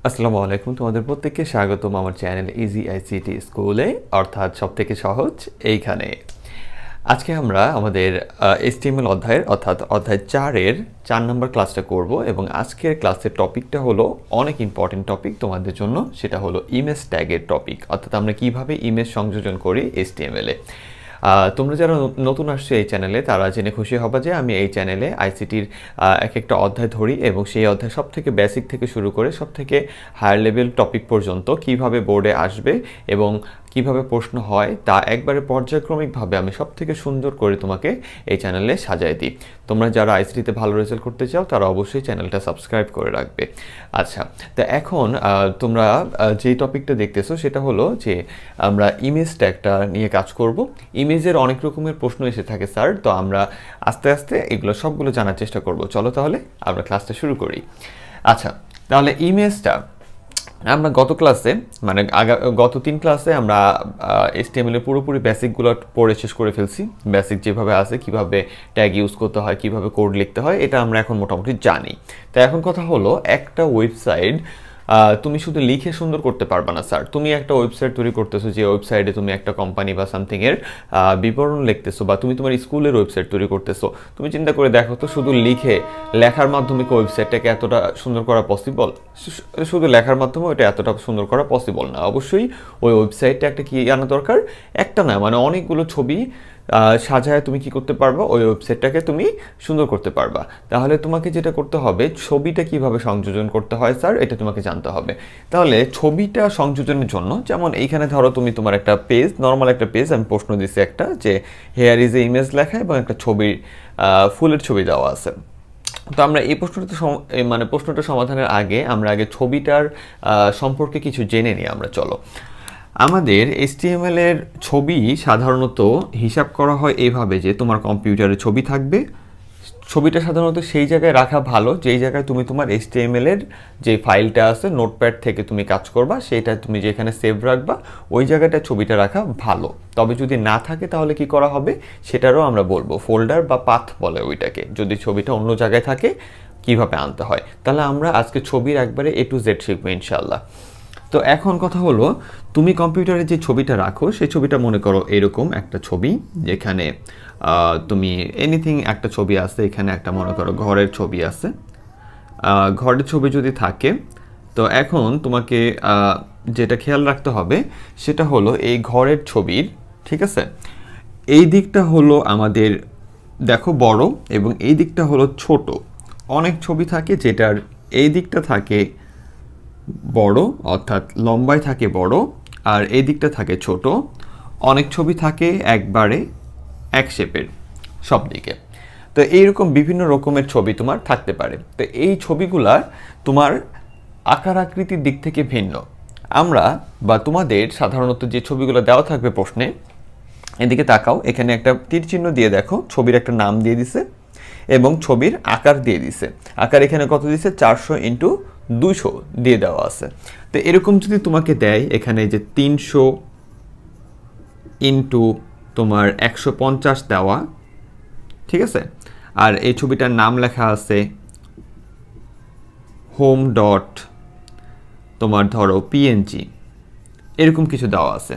আসসালামু আলাইকুম, তোমাদের প্রত্যেককে স্বাগতম আমার চ্যানেল ইজি আইসিটি স্কুলে, অর্থাৎ সবথেকে সহজ এইখানে। আজকে আমরা আমাদের HTML অধ্যায়ের অর্থাৎ অধ্যায় 4-এর 4 নম্বর ক্লাসটা করব এবং আজকের ক্লাসের টপিকটা হলো অনেক ইম্পর্টেন্ট টপিক তোমাদের জন্য। সেটা হলো ইমেজ ট্যাগের টপিক, অর্থাৎ আমরা কিভাবে ইমেজ সংযোজন করি HTML-এ। তোমরা যারা নতুন আসছো এই চ্যানেলে তারা জেনে খুশি হবে যে আমি এই চ্যানেলে আইসিটির এক একটা অধ্যায় ধরি এবং সেই অধ্যায় সব থেকে বেসিক থেকে শুরু করে সব থেকে হায়ার লেভেল টপিক পর্যন্ত কিভাবে বোর্ডে আসবে এবং কিভাবে প্রশ্ন হয় তা একবারে পর্যায়ক্রমিকভাবে আমি সব থেকে সুন্দর করে তোমাকে এই চ্যানেলে সাজাই দিই। তোমরা যারা আইসিটিতে ভালো রেজাল্ট করতে চাও তারা অবশ্যই চ্যানেলটা সাবস্ক্রাইব করে রাখবে। আচ্ছা, তো এখন তোমরা যেই টপিকটা দেখতেছো সেটা হলো যে আমরা ইমেজ ট্যাগটা নিয়ে কাজ করব। ইমেজের অনেক রকমের প্রশ্ন এসে থাকে স্যার, তো আমরা আস্তে আস্তে এগুলো সবগুলো জানার চেষ্টা করব। চলো তাহলে আমরা ক্লাসটা শুরু করি। আচ্ছা, তাহলে ইমেজটা আমরা গত ক্লাসে মানে গত 3 ক্লাসে আমরা HTML এর পুরোপুরি বেসিকগুলো পড়ে শেষ করে ফেলছি। বেসিক যেভাবে আছে, কিভাবে ট্যাগ ইউজ করতে হয়, কিভাবে কোড লিখতে হয়, এটা আমরা এখন মোটামুটি জানি। তো এখন কথা হলো, একটা ওয়েবসাইট তুমি শুধু লিখে সুন্দর করতে পারবে না স্যার। তুমি একটা ওয়েবসাইট তৈরি করতেছো, যে ওয়েবসাইটে তুমি একটা কোম্পানি বা সামথিংয়ের বিবরণ লিখতেছো, বা তুমি তোমার স্কুলের ওয়েবসাইট তৈরি করতেছো। তুমি চিন্তা করে দেখো তো, শুধু লেখার মাধ্যমে কি ওয়েবসাইটটাকে এতটা সুন্দর করা পসিবল? শুধু লেখার মাধ্যমে ওটা এতটা সুন্দর করা পসিবল না। অবশ্যই ওই ওয়েবসাইটটা একটা কি আনা দরকার, একটা না মানে অনেকগুলো ছবি সাজায় তুমি কি করতে পারবা, ওই ওয়েবসাইটটাকে তুমি সুন্দর করতে পারবা। তাহলে তোমাকে যেটা করতে হবে, ছবিটা কিভাবে সংযোজন করতে হয় স্যার, এটা তোমাকে জানতে হবে। তাহলে ছবিটা সংযোজনের জন্য, যেমন এইখানে ধরো তুমি তোমার একটা পেজ, নর্মাল একটা পেজ, আমি প্রশ্ন দিচ্ছি একটা যে হেয়ার ইজ এ ইমেজ লেখা এবং একটা ছবির ফুলের ছবি দেওয়া আছে। তো আমরা এই প্রশ্নটা সমাধানের আগে আমরা আগে ছবিটার সম্পর্কে কিছু জেনে নিই আমরা। চলো, আমাদের HTML এর ছবি সাধারণত হিসাব করা হয় এইভাবে যে তোমার কম্পিউটারে ছবি থাকবে। ছবিটা সাধারণত সেই জায়গায় রাখা ভালো যেই জায়গায় তুমি তোমার HTML এর যে ফাইলটা আছে, নোটপ্যাড থেকে তুমি কাজ করবা, সেইটা তুমি যেখানে সেভ রাখবা ওই জায়গাটা ছবিটা রাখা ভালো। তবে যদি না থাকে তাহলে কি করা হবে সেটারও আমরা বলবো, ফোল্ডার বা পাথ বলে ওইটাকে। যদি ছবিটা অন্য জায়গায় থাকে কিভাবে আনতে হয়। তাহলে আমরা আজকে ছবির একবারে A to Z শিখবো ইনশাআল্লাহ। তো এখন কথা হলো, তুমি কম্পিউটারে যে ছবিটা রাখো সেই ছবিটা মনে করো এরকম একটা ছবি, যেখানে তুমি এনিথিং একটা ছবি আছে। এখানে একটা মনে করো ঘরের ছবি আছে। ঘরের ছবি যদি থাকে, তো এখন তোমাকে যেটা খেয়াল রাখতে হবে সেটা হলো এই ঘরের ছবির, ঠিক আছে, এই দিকটা হলো আমাদের দেখো বড় এবং এই দিকটা হলো ছোট। অনেক ছবি থাকে যেটার এই দিকটা থাকে বড়, অর্থাৎ লম্বায় থাকে বড়, আর এই দিকটা থাকে ছোট। অনেক ছবি থাকে একবারে এক শেপের সব দিকে। তো এইরকম বিভিন্ন রকমের ছবি তোমার থাকতে পারে। তো এই ছবিগুলার তোমার আকার আকৃতির দিক থেকে ভিন্ন। আমরা বা তোমাদের সাধারণত যে ছবিগুলো দেওয়া থাকবে প্রশ্নে, এদিকে তাকাও, এখানে একটা তীর চিহ্ন দিয়ে দেখো, ছবির একটা নাম দিয়ে দিছে এবং ছবির আকার দিয়ে দিছে। আকার এখানে কত দিছে, 400x200 দিয়ে দেওয়া আছে। তো এরকম যদি তোমাকে দেয় এখানে যে 300 ইন্টু তোমার 150 দেওয়া, ঠিক আছে, আর এই ছবিটার নাম লেখা আছে হোম ডট তোমার ধরো PNG, এরকম কিছু দেওয়া আছে।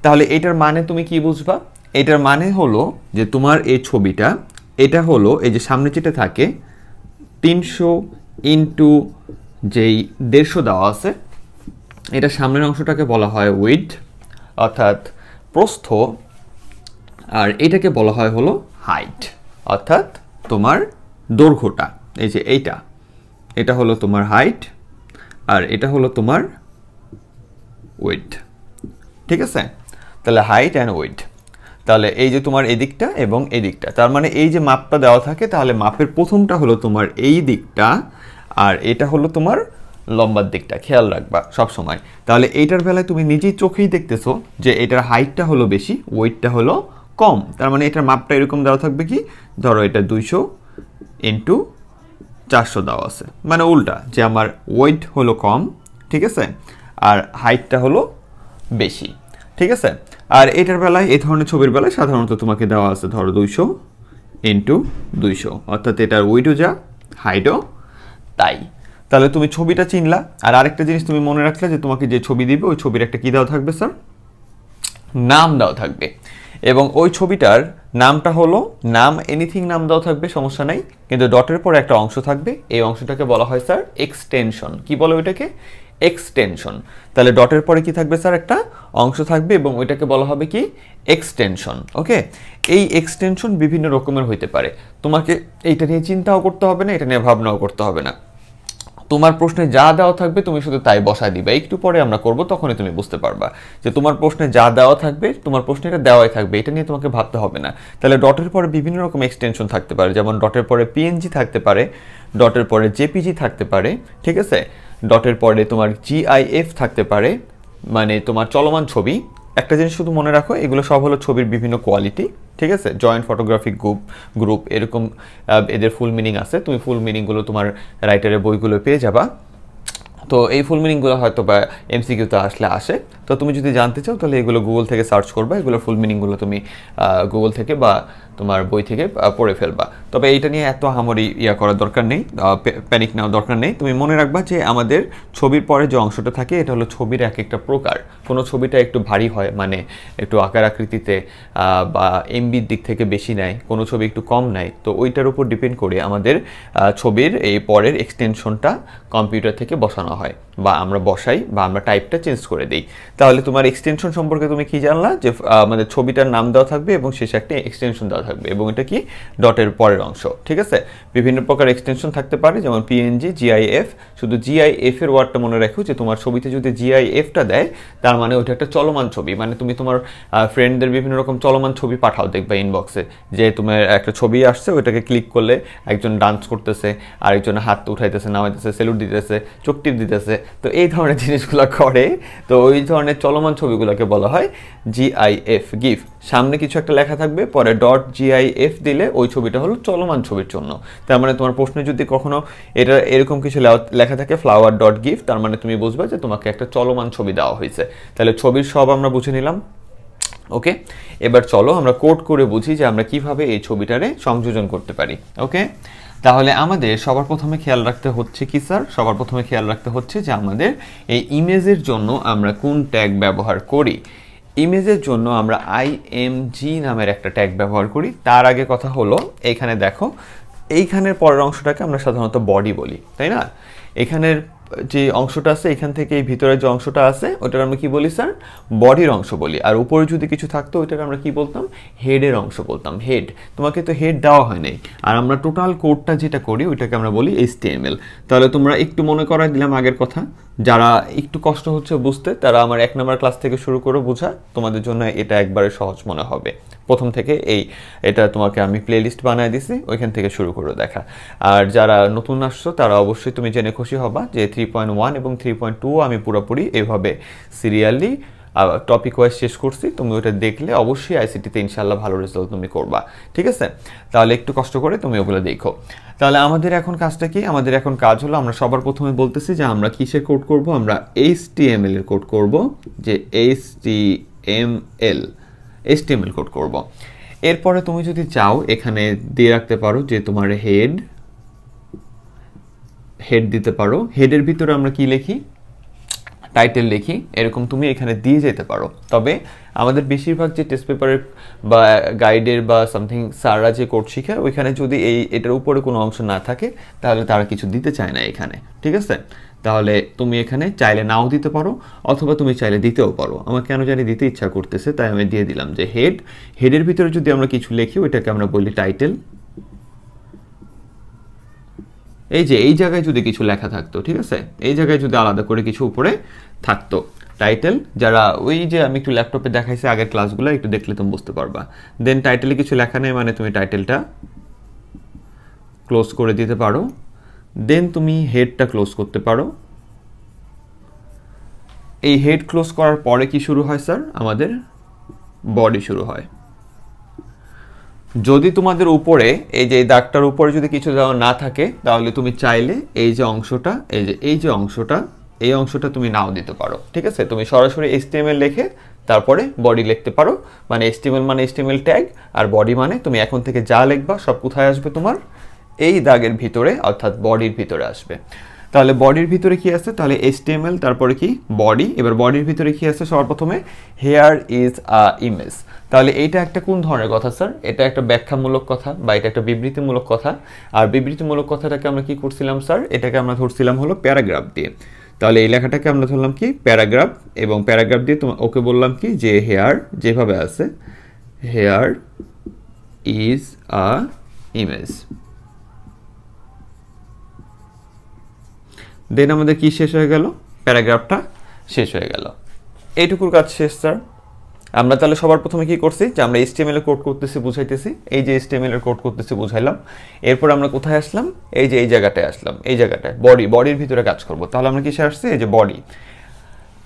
তাহলে এটার মানে তুমি কি বুঝবা? এটার মানে হলো যে তোমার এই ছবিটা, এটা হলো এই যে সামনে যেটা থাকে 300 ইন্টু যেই 150 দেওয়া আছে, এটা সামনের অংশটাকে বলা হয় উইডথ অর্থাৎ প্রস্থ, আর এটাকে বলা হয় হলো হাইট অর্থাৎ তোমার দৈর্ঘ্যটা। এই যে এটা হলো তোমার হাইট আর এটা হলো তোমার উইডথ, ঠিক আছে। তাহলে হাইট অ্যান্ড উইডথ, তাহলে এই যে তোমার এদিকটা এবং এদিকটা, তার মানে এই যে মাপটা দেওয়া থাকে, তাহলে মাপের প্রথমটা হলো তোমার এই দিকটা আর এটা হলো তোমার লম্বার দিকটা, খেয়াল রাখবা সব সময়। তাহলে এইটার বেলায় তুমি নিজেই চোখেই দেখতেছো যে এটার হাইটটা হলো বেশি, ওয়েটটা হলো কম। তার মানে এটার মাপটা এরকম দেওয়া থাকবে কি, ধরো এটা 200x400 দেওয়া আছে, মানে উল্টা, যে আমার ওয়েট হলো কম, ঠিক আছে, আর হাইটটা হলো বেশি, ঠিক আছে। আর এটার বেলায়, এই ধরনের ছবির বেলায় সাধারণত তোমাকে দেওয়া আছে ধরো 200x200, অর্থাৎ এটার ওয়েটও যা হাইটও তাই। তাহলে তুমি ছবিটা চিনলা, আর আরেকটা জিনিস তুমি মনে রাখলে যে তোমাকে যে ছবি দিবে ওই ছবির একটা কি দেওয়া থাকবে স্যার, নাম দেওয়া থাকবে, এবং ওই ছবিটার নামটা হলো নাম, এনিথিং নাম দেওয়া থাকবে, সমস্যা নাই, কিন্তু ডটের পরে একটা অংশ থাকবে, এই অংশটাকে বলা হয় স্যার এক্সটেনশন। কি বলে ওইটাকে? এক্সটেনশন। তাহলে ডটের পরে কি থাকবে স্যার, একটা অংশ থাকবে এবং ওইটাকে বলা হবে কি, এক্সটেনশন। ওকে, এই এক্সটেনশন বিভিন্ন রকমের হইতে পারে, তোমাকে এইটা নিয়ে চিন্তাও করতে হবে না, এটা নিয়ে ভাবনাও করতে হবে না, তোমার প্রশ্নে যা দেওয়া থাকবে তুমি শুধু তাই বসায় দিবা। একটু পরে আমরা করব, তখনই তুমি বুঝতে পারবা যে তোমার প্রশ্নে যা দেওয়া থাকবে তোমার প্রশ্নে এটা দেওয়াই থাকবে, এটা নিয়ে তোমাকে ভাবতে হবে না। তাহলে ডটের পরে বিভিন্ন রকম এক্সটেনশন থাকতে পারে, যেমন ডটের পরে পিএনজি থাকতে পারে, ডটের পরে জেপিজি থাকতে পারে, ঠিক আছে, ডটের পরে তোমার জিআইএফ থাকতে পারে, মানে তোমার চলমান ছবি। একটা জিনিস শুধু মনে রাখো, এগুলো সব হলো ছবির বিভিন্ন কোয়ালিটি, ঠিক আছে, জয়েন্ট ফটোগ্রাফিক গ্রুপ এরকম এদের ফুল মিনিং আছে, তুমি ফুল মিনিংগুলো তোমার রাইটারের বইগুলো পেয়ে যাবা। তো এই ফুল মিনিংগুলো হয়তো বা এমসিকিউতে আসলে আসে, তো তুমি যদি জানতে চাও তাহলে এগুলো গুগল থেকে সার্চ করবা, এগুলোর ফুল মিনিংগুলো তুমি গুগল থেকে বা তোমার বই থেকে পড়ে ফেলবা। তবে এইটা নিয়ে এত হামরি করার দরকার নেই, প্যানিক নেওয়ার দরকার নেই। তুমি মনে রাখবা যে আমাদের ছবির পরে যে অংশটা থাকে এটা হলো ছবির এক একটা প্রকার। কোনো ছবিটা একটু ভারী হয়, মানে একটু আকার আকৃতিতে বা এমবির দিক থেকে বেশি নেয়, কোনো ছবি একটু কম নেয়, তো ওইটার উপর ডিপেন্ড করে আমাদের ছবির এই পরের এক্সটেনশনটা কম্পিউটার থেকে বসানো হয়, বা আমরা বসাই বা আমরা টাইপটা চেঞ্জ করে দিই। তাহলে তোমার এক্সটেনশন সম্পর্কে তুমি কি জানলা, যে আমাদের ছবিটার নাম দেওয়া থাকবে এবং শেষে একটা এক্সটেনশন দেওয়া থাকবে, এবং এটা কি, ডটের পরের অংশ, ঠিক আছে। বিভিন্ন প্রকার এক্সটেনশন থাকতে পারে, যেমন পিএনজি, জিআইএফ। শুধু জিআইএফ এর ওয়ার্ডটা মনে রাখো, যে তোমার ছবিতে যদি জিআইএফটা দেয় তার মানে ওটা একটা চলমান ছবি, মানে তুমি তোমার ফ্রেন্ডদের বিভিন্ন রকম চলমান ছবি পাঠাও, দেখবা ইনবক্সে যে তোমার একটা ছবি আসছে, ওইটাকে ক্লিক করলে একজন ডান্স করতেছে, আরেকজন হাত উঠাইতেছে, নামাইতেছে, সেলুট দিতেছে, চোখ টিপ দিতেছে, তো এই ধরনের জিনিসগুলো করে। তো ওই ধরনের চলমান ছবিগুলোকে বলা হয় জিআইএফ, গিফ। সামনে কিছু একটা লেখা থাকবে, পরে ডট জিআইএফ দিলে ওই ছবিটা হলো চলমান ছবির জন্য। তার মানে তোমার প্রশ্নে যদি কখনো এটা এরকম কিছু লেখা থাকে ফ্লাওয়ার ডট গিফট, তার মানে তুমি বুঝবে যে তোমাকে একটা চলমান ছবি দেওয়া হয়েছে। তাহলে ছবির সব আমরা বুঝে নিলাম। ওকে, এবার চলো আমরা কোড করে বুঝি যে আমরা কিভাবে এই ছবিটারে সংযোজন করতে পারি। ওকে, তাহলে আমাদের সবার প্রথমে খেয়াল রাখতে হচ্ছে কি স্যার, সবার প্রথমে খেয়াল রাখতে হচ্ছে যে আমাদের এই ইমেজের জন্য আমরা কোন ট্যাগ ব্যবহার করি। ইমেজের জন্য আমরা আইএমজি নামের একটা ট্যাগ ব্যবহার করি। তার আগে কথা হলো, এইখানে দেখো, এইখানের পরের অংশটাকে আমরা সাধারণত বডি বলি, তাই না? এখানের যে অংশটা আছে, এখান থেকে এই ভিতরের যে অংশটা আছে, ওটার আমরা কি বলি স্যার, বডির অংশ বলি। আর উপরে যদি কিছু থাকতো ওইটাকে আমরা কি বলতাম, হেডের অংশ বলতাম, হেড। তোমাকে তো হেড দেওয়া হয় নাই, আর আমরা টোটাল কোডটা যেটা করি ওইটাকে আমরা বলি HTML। তাহলে তোমরা একটু মনে করাই দিলাম আগের কথা, যারা একটু কষ্ট হচ্ছে বুঝতে তারা আমার 1 নম্বর ক্লাস থেকে শুরু করে বোঝা, তোমাদের জন্য এটা একবারে সহজ মনে হবে। প্রথম থেকে এটা তোমাকে আমি প্লেলিস্ট বানায় দিছি, ওইখান থেকে শুরু করে দেখা। আর যারা নতুন আসছো তারা অবশ্যই তুমি জেনে খুশি হবা যে 3.1 এবং 3.2 আমি পুরোপুরি এভাবে সিরিয়ালি টপিক ওয়াইজ শেষ করছি। তুমি ওটা দেখলে অবশ্যই আইসিটিতে ইনশাল্লাহ ভালো রেজাল্ট তুমি করবা, ঠিক আছে? তাহলে একটু কষ্ট করে তুমি ওগুলো দেখো। তাহলে আমাদের এখন কাজটা কি? আমাদের এখন কাজ হলো, আমরা সবার প্রথমে বলতেছি যে আমরা কিসের কোড করব, আমরা HTML এর কোড করব, যে HTML কোড করব। এরপরে তুমি যদি চাও এখানে দিয়ে রাখতে পারো যে তোমার হেড দিতে পারো। হেডের ভিতরে আমরা কি লিখি, টাইটেল লিখি, এরকম তুমি এখানে দিয়ে যেতে পারো। তবে আমাদের বেশিরভাগ যে টেস্ট পেপারের বা গাইডের বা সামথিং স্যাররা যে কোড শিখায়, ওইখানে যদি এটার উপরে কোনো অংশ না থাকে তাহলে তারা কিছু দিতে চায় না এখানে, ঠিক আছে? তাহলে তুমি এখানে চাইলে নাও দিতে পারো, অথবা তুমি চাইলে দিতেও পারো। আমার কেন জানি দিতে ইচ্ছা করতেছে তাই আমি দিয়ে দিলাম যে হেডের ভিতরে যদি আমরা কিছু লিখি ওইটাকে আমরা বলি টাইটেল। এই যে এই জায়গায় যদি কিছু লেখা থাকতো, ঠিক আছে, এই জায়গায় যদি আলাদা করে কিছু উপরে থাকতো টাইটেল, যারা ওই যে আমি একটু ল্যাপটপে দেখাইছি আগের ক্লাসগুলো একটু দেখলে তুমি বুঝতে পারবা। দেন টাইটেলে কিছু লেখা নেই মানে তুমি টাইটেলটা ক্লোজ করে দিতে পারো। দেন তুমি হেডটা ক্লোজ করতে পারো। এই হেড ক্লোজ করার পরে কি শুরু হয় স্যার, আমাদের বডি শুরু হয়। যদি তোমাদের উপরে এই যে দাগটার উপরে যদি কিছু দেওয়া না থাকে তাহলে তুমি চাইলে এই যে অংশটা, এই অংশটা তুমি নাও দিতে পারো, ঠিক আছে? তুমি সরাসরি HTML লিখে তারপরে বডি লিখতে পারো। মানে HTML মানে HTML ট্যাগ, আর বডি মানে তুমি এখন থেকে যা লিখবা সব কোথায় আসবে, তোমার এই দাগের ভিতরে অর্থাৎ বডির ভিতরে আসবে। তাহলে বডির ভিতরে কি আছে, তাহলে HTML তারপরে কি বডি। এবার বডির ভিতরে কি আছে, সবার প্রথমে হেয়ার ইজ আ ইমেজ। তাহলে এইটা একটা কোন ধরনের কথা স্যার? এটা একটা ব্যাখ্যামূলক কথা বা এটা একটা বিবৃতিমূলক কথা। আর বিবৃতিমূলক কথাটাকে আমরা কি করছিলাম স্যার? এটাকে আমরা ধরছিলাম হলো প্যারাগ্রাফ দিয়ে। তাহলে এই লেখাটাকে আমরা ধরলাম কি প্যারাগ্রাফ, এবং প্যারাগ্রাফ দিয়ে ওকে বললাম কি যে হেয়ার যেভাবে আছে, হেয়ার ইজ আ ইমেজ। দেন আমাদের কি শেষ হয়ে গেল? প্যারাগ্রাফটা শেষ হয়ে গেল। এইটুকুর কাজ শেষ স্যার। আমরা তাহলে সবার প্রথমে কি করছি যে আমরা HTML এর কোড করতেছি, বুঝাইতেছি। এই যে HTML এর কোড করতেছি বুঝাইলাম। এরপর আমরা কোথায় আসলাম? এই যে এই জায়গাটায় আসলাম, এই জায়গাটায় বডির ভিতরে কাজ করব। তাহলে আমরা কিসে আসছি? এই যে বডি।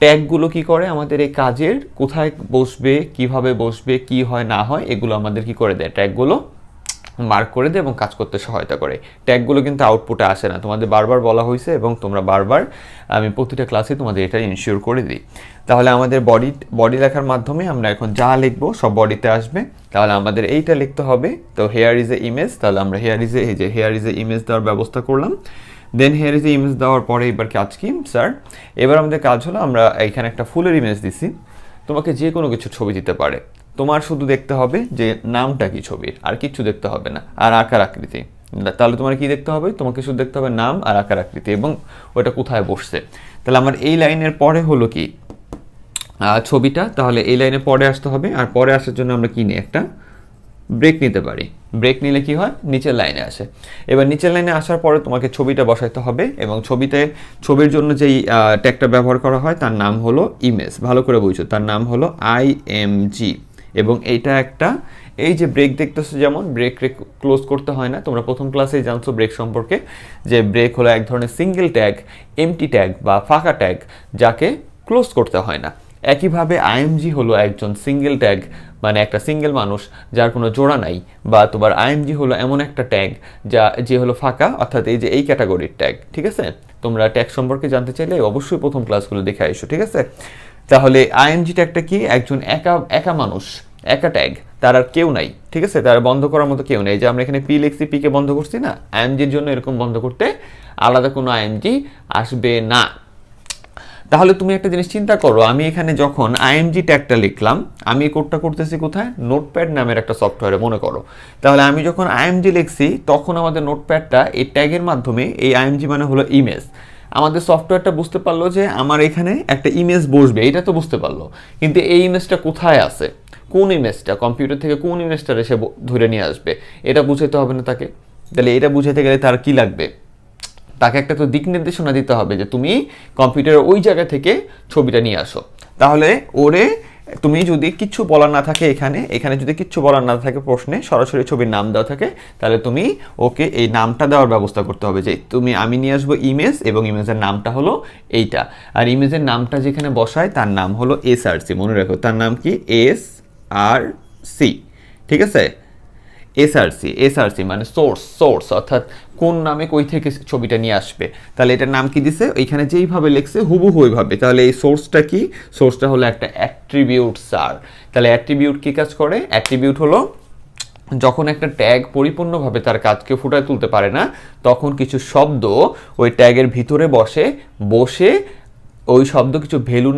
ট্যাগগুলো কি করে আমাদের এই কাজের কোথায় বসবে, কিভাবে বসবে, কি হয় না হয়, এগুলো আমাদের কি করে দেয়? ট্যাগগুলো মার্ক করে দেয় এবং কাজ করতে সহায়তা করে। ট্যাগগুলো কিন্তু আউটপুটে আসে না, তোমাদের বারবার বলা হয়েছে এবং তোমরা বারবার, আমি প্রতিটা ক্লাসে তোমাদের এটা ইনশিওর করে দিই। তাহলে আমাদের বডি লেখার মাধ্যমে আমরা এখন যা লিখবো সব বডিতে আসবে। তাহলে আমাদের এইটা লিখতে হবে। তো হেয়ার ইজ এ ইমেজ, তাহলে আমরা হেয়ার ইজ এ ইমেজ দেওয়ার ব্যবস্থা করলাম। দেন হেয়ার ইজ এ ইমেজ দেওয়ার পরে এবার কাজ কি স্যার? এবার আমাদের কাজ হলো আমরা এখানে একটা ফুলের ইমেজ দিছি। তোমাকে যে কোনো কিছু ছবি দিতে পারে, তোমার শুধু দেখতে হবে যে নামটা কি ছবির, আর কিচ্ছু দেখতে হবে না, আর আকার আকৃতি। তাহলে তোমার কি দেখতে হবে? তোমাকে শুধু দেখতে হবে নাম আর আকার আকৃতি এবং ওটা কোথায় বসছে। তাহলে আমার এই লাইনের পরে হলো কি ছবিটা, তাহলে এই লাইনের পরে আসতে হবে। আর পরে আসার জন্য আমরা কি নিই? একটা ব্রেক নিতে পারি। ব্রেক নিলে কি হয়? নিচের লাইনে আসে। এবার নিচের লাইনে আসার পরে তোমাকে ছবিটা বসাইতে হবে, এবং ছবির জন্য যেই ট্যাগটা ব্যবহার করা হয় তার নাম হলো ইমেজ। ভালো করে বুঝছো, তার নাম হলো IMG। এবং এইটা একটা, এই যে ব্রেক দেখতেছো, যেমন ব্রেক ক্লোজ করতে হয় না, তোমরা প্রথম ক্লাসেই জানছো ব্রেক সম্পর্কে, যে ব্রেক হলো এক ধরনের সিঙ্গেল ট্যাগ, এমটি ট্যাগ বা ফাঁকা ট্যাগ, যাকে ক্লোজ করতে হয় না। একইভাবে IMG হলো একজন সিঙ্গেল ট্যাগ, মানে একটা সিঙ্গেল মানুষ যার কোনো জোড়া নাই, বা তোমার IMG হলো এমন একটা ট্যাগ যে হলো ফাঁকা, অর্থাৎ এই যে এই ক্যাটাগরির ট্যাগ। ঠিক আছে? তোমরা ট্যাগ সম্পর্কে জানতে চাইলে অবশ্যই প্রথম ক্লাসগুলো দেখে আইসো। ঠিক আছে? তাহলে IMG ট্যাগটা কি? একজন একা মানুষ, একা ট্যাগ, তার আর কেউ নাই। ঠিক আছে? তার বন্ধ করার মতো কেউ নেই। যে আমরা এখানে পি লিখছি, পিকে বন্ধ করছি না, IMGর জন্য এরকম বন্ধ করতে আলাদা কোনো IMG আসবে না। তাহলে তুমি একটা জিনিস চিন্তা করো, আমি এখানে যখন IMG ট্যাগটা লিখলাম, আমি কোডটা করতেছি কোথায়? নোটপ্যাড নামের একটা সফটওয়্যারে, মনে করো। তাহলে আমি যখন IMG লিখছি, তখন আমাদের নোটপ্যাডটা এই ট্যাগের মাধ্যমে, এই IMG মানে হলো ইমেজ, আমাদের সফটওয়্যারটা বুঝতে পারলো যে আমার এখানে একটা ইমেজ বসবে, এটা তো বুঝতে পারলো। কিন্তু এই ইমেজটা কোথায় আছে, কোন ইমেজটা, কম্পিউটার থেকে কোন ইমেজটা এসে ধরে নিয়ে আসবে, এটা বুঝাইতে হবে না তাকে। তাহলে এটা বুঝাইতে গেলে তার কি লাগবে? তাকে একটা তো দিক নির্দেশনা দিতে হবে যে তুমি কম্পিউটারের ওই জায়গা থেকে ছবিটা নিয়ে আসো। তাহলে তুমি যদি কিচ্ছু বলার না থাকে, এখানে যদি কিচ্ছু বলার না থাকে, প্রশ্নে সরাসরি ছবির নাম দেওয়া থাকে, তাহলে তুমি ওকে এই নামটা দেওয়ার ব্যবস্থা করতে হবে যে আমি নিয়ে আসবো ইমেজ, এবং ইমেজের নামটা হলো এইটা। আর ইমেজের নামটা যেখানে বসায় তার নাম হলো SRC। মনে রাখো, তার নাম কি? SRC। ঠিক আছে? SRC মানে সোর্স, অর্থাৎ কোন নামে কই থেকে ছবিটা নিয়ে আসবে। তাহলে এটার নাম কি দিছে? এইখানে যেইভাবে লিখছে হুবহু ওইভাবে। তাহলে এই সোর্সটা কি? সোর্সটা হলো একটা অ্যাট্রিবিউট স্যার। তাহলে অ্যাট্রিবিউট কি কাজ করে? অ্যাট্রিবিউট হলো যখন একটা ট্যাগ পরিপূর্ণভাবে তার কাজকে ফুটায় তুলতে পারে না, তখন কিছু শব্দ ওই ট্যাগের ভিতরে বসে ওই শব্দ কিছু ভ্যালু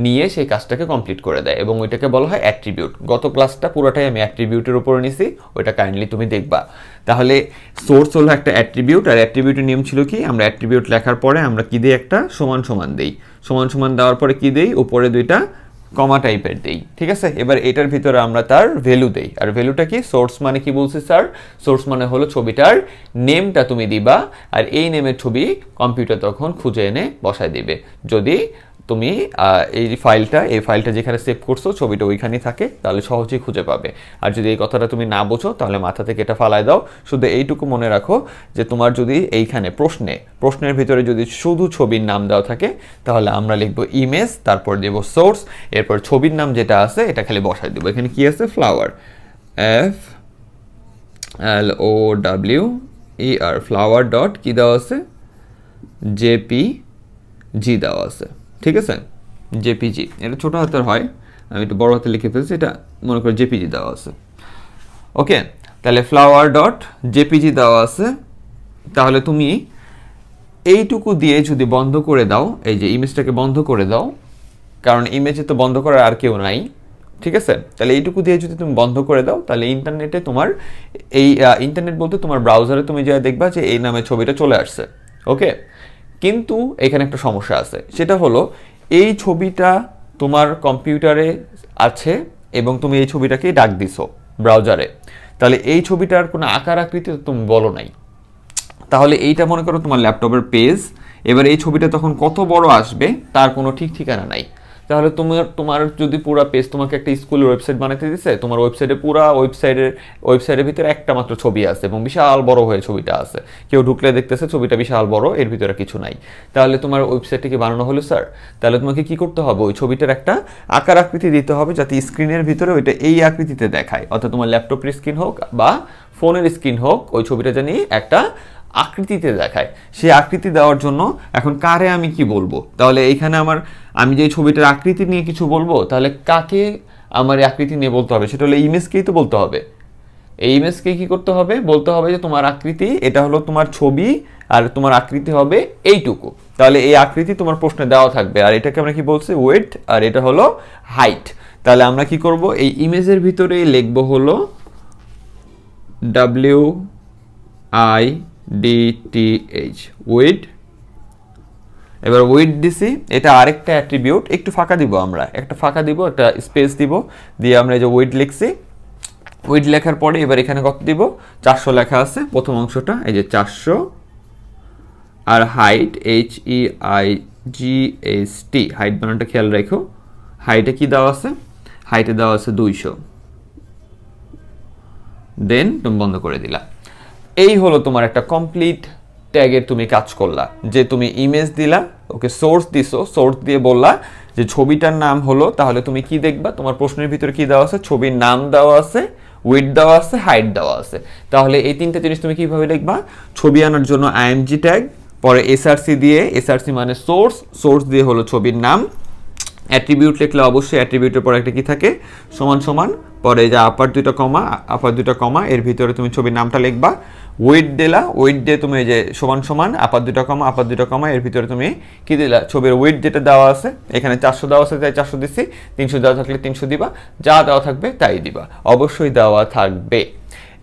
নিয়ে সেই কাজটাকে কমপ্লিট করে দেয়, এবং ওইটাকে বলা হয় অ্যাট্রিবিউট। গত ক্লাসটা পুরোটাই আমি অ্যাট্রিবিউটের উপরে নিছি, ওইটা কাইন্ডলি তুমি দেখবা। তাহলে সোর্স হলো একটা অ্যাট্রিবিউট, আর অ্যাট্রিবিউটের নিয়ম ছিল কি? আমরা অ্যাট্রিবিউট লেখার পরে আমরা কি দিই? একটা সমান সমান দেই। সমান সমান দেওয়ার পরে কি দেই? উপরে দুইটা কমা টাইপের দেই। ঠিক আছে? এবার এটার ভিতরে আমরা তার ভ্যালু দেই। আর ভ্যালুটা কি? সোর্স মানে কি বলছি স্যার? সোর্স মানে হলো ছবিটার নেমটা তুমি দিবা, আর এই নেমের ছবি কম্পিউটার তখন খুঁজে এনে বসায় দিবে। যদি তুমি এই ফাইলটা যেখানে সেভ করছো, ছবিটা ওইখানেই থাকে, তাহলে সহজেই খুঁজে পাবে। আর যদি এই কথাটা তুমি না বোঝো, তাহলে মাথা থেকে এটা ফালায় দাও। শুধু এইটুকু মনে রাখো যে তোমার যদি এইখানে প্রশ্নের ভিতরে যদি শুধু ছবির নাম দেওয়া থাকে, তাহলে আমরা লিখবো ইমেজ, তারপর দেবো সোর্স, এরপর ছবির নাম যেটা আছে এটা খালি বসাই দেবো। এখানে কি আছে? ফ্লাওয়ার, FLOWER, ফ্লাওয়ার ডট কি দেওয়া আছে? JPG দেওয়া আছে। ঠিক আছে? JPG, এটা ছোট হাতের হয়, আমি একটু বড় হাতে লিখে ফেলছি, এটা মনে করো JPG দেওয়া আছে। ওকে, তাহলে ফ্লাওয়ার ডট JPG দেওয়া আছে। তাহলে তুমি এইটুকু দিয়ে যদি বন্ধ করে দাও, এই যে ইমেজটাকে বন্ধ করে দাও, কারণ ইমেজে তো বন্ধ করার আর কেউ নাই, ঠিক আছে? তাহলে এইটুকু দিয়ে যদি তুমি বন্ধ করে দাও, তাহলে ইন্টারনেটে তোমার এই ইন্টারনেট বলতে তোমার ব্রাউজারে তুমি যা দেখবা যে এই নামে ছবিটা চলে আসছে। ওকে, কিন্তু এখানে একটা সমস্যা আছে, সেটা হলো এই ছবিটা তোমার কম্পিউটারে আছে এবং তুমি এই ছবিটাকে ডাক দিছো ব্রাউজারে, তাহলে এই ছবিটার কোনো আকার আকৃতি তুমি বলো নাই। তাহলে এইটা মনে করো তোমার ল্যাপটপের পেজ, এবার এই ছবিটা তখন কত বড় আসবে তার কোনো ঠিক ঠিকানা নাই। তাহলে তোমার যদি পুরো পেজ তোমাকে একটা স্কুলের ওয়েবসাইট বানাতে দিছে, তোমার ওয়েবসাইটে পুরো ওয়েবসাইটের ভিতরে একটা মাত্র ছবি আছে এবং বিশাল বড় হয়ে ছবিটা আছে, কেউ ঢুকলে দেখতেছে ছবিটা বিশাল বড়, এর ভিতরে কিছু নাই, তাহলে তোমার ওয়েবসাইটটি কি বানানো হলো স্যার? তাহলে তোমাকে কি করতে হবে, ওই ছবিটার একটা আকার আকৃতি দিতে হবে যাতে স্ক্রিনের ভিতরে ওইটা এই আকৃতিতে দেখায়, অর্থাৎ তোমার ল্যাপটপের স্ক্রিন হোক বা ফোনের স্ক্রিন হোক, ওই ছবিটা জানি একটা আকৃতিতে দেখায়। সেই আকৃতি দেওয়ার জন্য এখন কারে আমি কি বলবো? তাহলে এইখানে আমি যে ছবিটার আকৃতি নিয়ে কিছু বলবো, তাহলে কাকে আমার এই আকৃতি নিয়ে বলতে হবে? সেটা হলো ইমেজকেই তো বলতে হবে। এই ইমেজকে কি করতে হবে? বলতে হবে যে তোমার আকৃতি এটা হলো তোমার ছবি আর তোমার আকৃতি হবে এইটুকু। তাহলে এই আকৃতি তোমার প্রশ্নে দেওয়া থাকবে, আর এটাকে আমরা কি বলছি? ওয়েট, আর এটা হলো হাইট। তাহলে আমরা কি করব? এই ইমেজের ভিতরে লিখবো হলো WIDTH, উইড। এবার উইড দিছি, এটা আরেকটা অ্যাট্রিবিউট, একটু ফাঁকা দিব, আমরা একটা ফাঁকা দিব, একটা স্পেস দিব, দিয়ে আমরা এই যে উইড লিখছি। উইড লেখার পরে এবার এখানে কত দিব? 400 লেখা আছে প্রথম অংশটা, এই যে 400। আর হাইট, HEIGHT, হাইট বানানটা খেয়াল রাখো। হাইটে কি দেওয়া আছে? হাইটে দেওয়া আছে 200। দেন তুমি বন্ধ করে দিলা। এই হলো তোমার একটা কমপ্লিট ট্যাগের তুমি কাজ করলা, যে তুমি ইমেজ দিলা, ওকে সোর্স দিছো, সোর্স দিয়ে বললা যে ছবিটার নাম হলো, তাহলে তুমি কি দেখবা? তোমার প্রশ্নের ভিতরে কি দেওয়া আছে? ছবির নাম দেওয়া আছে, উইডথ দেওয়া আছে, হাইট দেওয়া আছে। তাহলে এই তিনটা জিনিস তুমি কিভাবে লিখবা? ছবি আনার জন্য IMG ট্যাগ, পরে SRC দিয়ে, SRC মানে সোর্স, সোর্স দিয়ে হলো ছবির নাম। অ্যাট্রিবিউট লিখলে অবশ্যই অ্যাট্রিবিউটের পরে একটা কি থাকে? সমান সমান, পরে যা আপার দুইটা কমা, এর ভিতরে তুমি ছবির নামটা লিখবা। ওয়েট দিলা, ওয়েট দিয়ে তুমি এই যে সমান সমান আপার দুইটা কমা, এর ভিতরে তুমি কি দিলা? ছবির ওয়েট যেটা দেওয়া আছে, এখানে 400 দেওয়া আছে তাই 400 দিচ্ছি, 300 দেওয়া থাকলে 300 দিবা, যা দেওয়া থাকবে তাই দিবা, অবশ্যই দেওয়া থাকবে।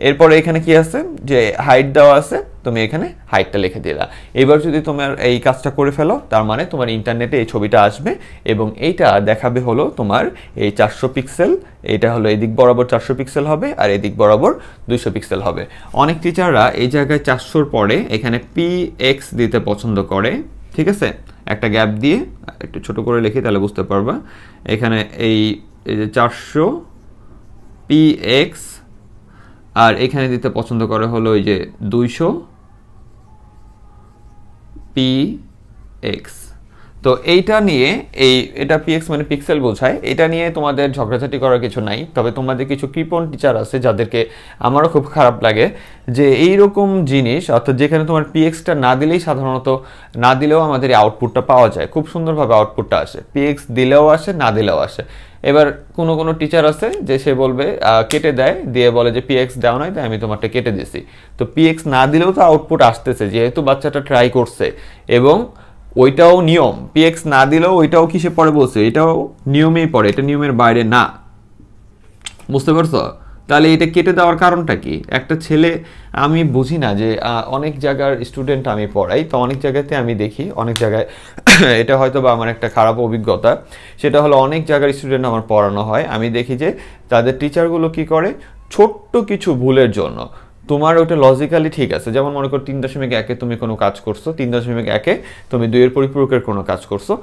এরপরে এখানে কি আছে? যে হাইট দেওয়া আছে, তুমি এখানে হাইটটা লিখে দিলা। এবার যদি তোমার এই কাজটা করে ফেলো, তার মানে তোমার ইন্টারনেটে এই ছবিটা আসবে এবং এইটা দেখাবে হলো তোমার এই 400 পিক্সেল, এটা হলো এদিক বরাবর 400 পিক্সেল হবে আর এদিক বরাবর 200 পিক্সেল হবে। অনেক টিচাররা এই জায়গায় 400-র পরে এখানে PX দিতে পছন্দ করে, ঠিক আছে? একটা গ্যাপ দিয়ে একটু ছোট করে লিখি, তাহলে বুঝতে পারবা। এখানে এই যে 400 PX, আর এখানে দিতে পছন্দ করে হলো এই যে 200 PX। তো এইটা নিয়ে এটা PX মানে পিক্সেল বোঝায়, এটা নিয়ে তোমাদের ঝগড়াঝাটি করার কিছু নাই। তবে তোমাদের কিছু কৃপণ টিচার আছে যাদেরকে আমারও খুব খারাপ লাগে, যে এইরকম জিনিস, অর্থাৎ যেখানে তোমার PX-টা না দিলেই, সাধারণত না দিলেও আমাদের এই আউটপুটটা পাওয়া যায়, খুব সুন্দরভাবে আউটপুটটা আসে, PX দিলেও আসে, না দিলেও আসে। এবার কোনো টিচার আছে যে সে বলবে কেটে দেয়, দিয়ে বলে যে PX দেওয়া নয়, তাই আমি তোমারটা কেটে দিছি। তো PX না দিলেও তো আউটপুট আসতেছে, যেহেতু বাচ্চাটা ট্রাই করছে, এবং ওইটাও নিয়ম। PX না দিলেও ওইটাও কিসে পড়ে বলছে? এটাও নিয়মেই পড়ে, এটা নিয়মের বাইরে না। বুঝতে পারছো? তাহলে এটা কেটে দেওয়ার কারণটা কি? একটা ছেলে, আমি বুঝি না যে অনেক জায়গার স্টুডেন্ট আমি পড়াই, তো অনেক জায়গাতে আমি দেখি, অনেক জায়গায় এটা হয়তো বা আমার একটা খারাপ অভিজ্ঞতা, সেটা হলো অনেক জায়গার স্টুডেন্ট আমার পড়ানো হয়, আমি দেখি যে তাদের টিচারগুলো কি করে, ছোট্ট কিছু ভুলের জন্য, তোমার ওটা লজিক্যালি ঠিক আছে, যেমন মনে করো 3.1-এ তুমি কোনো কাজ করছো, 3.1-এ তুমি 2-এর পরিপূরকের কোনো কাজ করছো,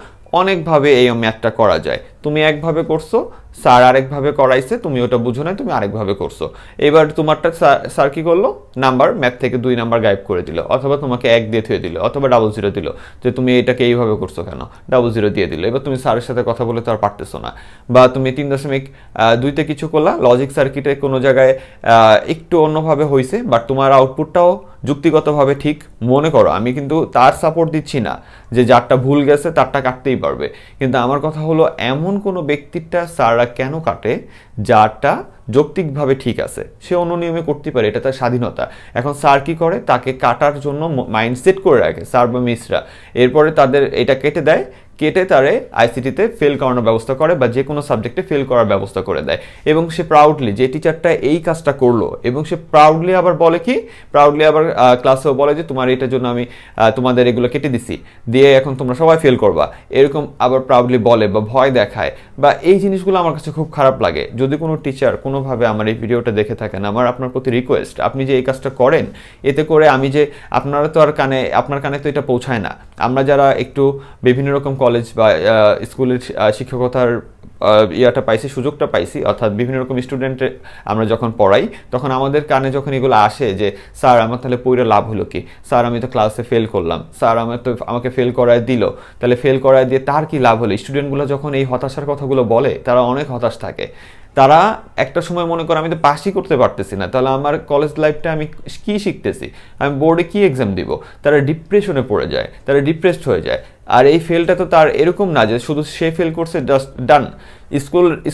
অনেকভাবে এই ম্যাথটা করা যায়। তুমি একভাবে করছো, স্যার আরেকভাবে করাইছে, তুমি ওটা বুঝো না, তুমি আরেকভাবে করছো। এবার তোমারটা স্যার কি করলো? নাম্বার ম্যাথ থেকে 2 নাম্বার গায়েব করে দিল, অথবা তোমাকে 1 দিয়ে থুয়ে দিল, অথবা 00 দিল, যে তুমি এটাকে এইভাবে করছো কেন, 00 দিয়ে দিল। এবার তুমি স্যারের সাথে কথা বলে তো আর পারতেছো না। বা তুমি 3.2-তে কিছু করলা, লজিক সার্কিটে কোনো জায়গায় একটু অন্যভাবে হয়েছে, বাট তোমার আউটপুটটাও যুক্তিগতভাবে ঠিক মনে করো, আমি কিন্তু তার সাপোর্ট দিচ্ছি না যে যারটা ভুল গেছে তারটা কাটতেই পারবে, কিন্তু আমার কথা হলো এমন কোনো ব্যক্তিটা স্যাররা কেন কাটে যারটা যৌক্তিকভাবে ঠিক আছে, সে অন্য নিয়মে করতে পারে, এটা তার স্বাধীনতা। এখন স্যার কি করে, তাকে কাটার জন্য মাইন্ডসেট করে রাখে স্যার বা মিসরা, এরপরে তাদের এটা কেটে দেয়, কেটে তারে আইসিটিতে ফেল করানোর ব্যবস্থা করে বা যে কোনো সাবজেক্টে ফেল করার ব্যবস্থা করে দেয়। এবং সে প্রাউডলি, যে টিচারটা এই কাজটা করলো, এবং সে প্রাউডলি আবার বলে কি, প্রাউডলি আবার ক্লাসেও বলে যে তোমার এটার জন্য আমি তোমাদের এগুলো কেটে দিছি, দিয়ে এখন তোমরা সবাই ফেল করবা, এরকম আবার প্রাউডলি বলে বা ভয় দেখায়। বা এই জিনিসগুলো আমার কাছে খুব খারাপ লাগে। যদি কোনো টিচার কোনোভাবে আমার এই ভিডিওটা দেখে থাকেন, আমার আপনার প্রতি রিকোয়েস্ট, আপনি যে এই কাজটা করেন, এতে করে আমি যে আপনারা তো আর কানে, আপনার কানে তো এটা পৌঁছায় না। আমরা যারা একটু বিভিন্ন রকম কলেজ বা স্কুলের শিক্ষকতার ইয়াটা পাইছি, সুযোগটা পাইছি, অর্থাৎ বিভিন্ন রকম স্টুডেন্টের আমরা যখন পড়াই, তখন আমাদের কানে যখন এগুলো আসে যে স্যার আমার তাহলে পড়ে লাভ হলো কি, স্যার আমি তো ক্লাসে ফেল করলাম, স্যার আমাকে ফেল করায় দিল, তাহলে ফেল করায় দিয়ে তার কি লাভ হলো, স্টুডেন্টগুলো যখন এই হতাশার কথাগুলো বলে, তারা অনেক হতাশ থাকে। তারা একটা সময় মনে করে আমি তো পাসই করতে পারতেছি না, তাহলে আমার কলেজ লাইফটা আমি কি শিখতেছি, আমি বোর্ডে কি এক্সাম দিব, তারা ডিপ্রেশনে পড়ে যায়, তারা ডিপ্রেসড হয়ে যায়। আর এই ফেলটা তো তার এরকম না যে শুধু সে ফেল করছে জাস্ট ডান,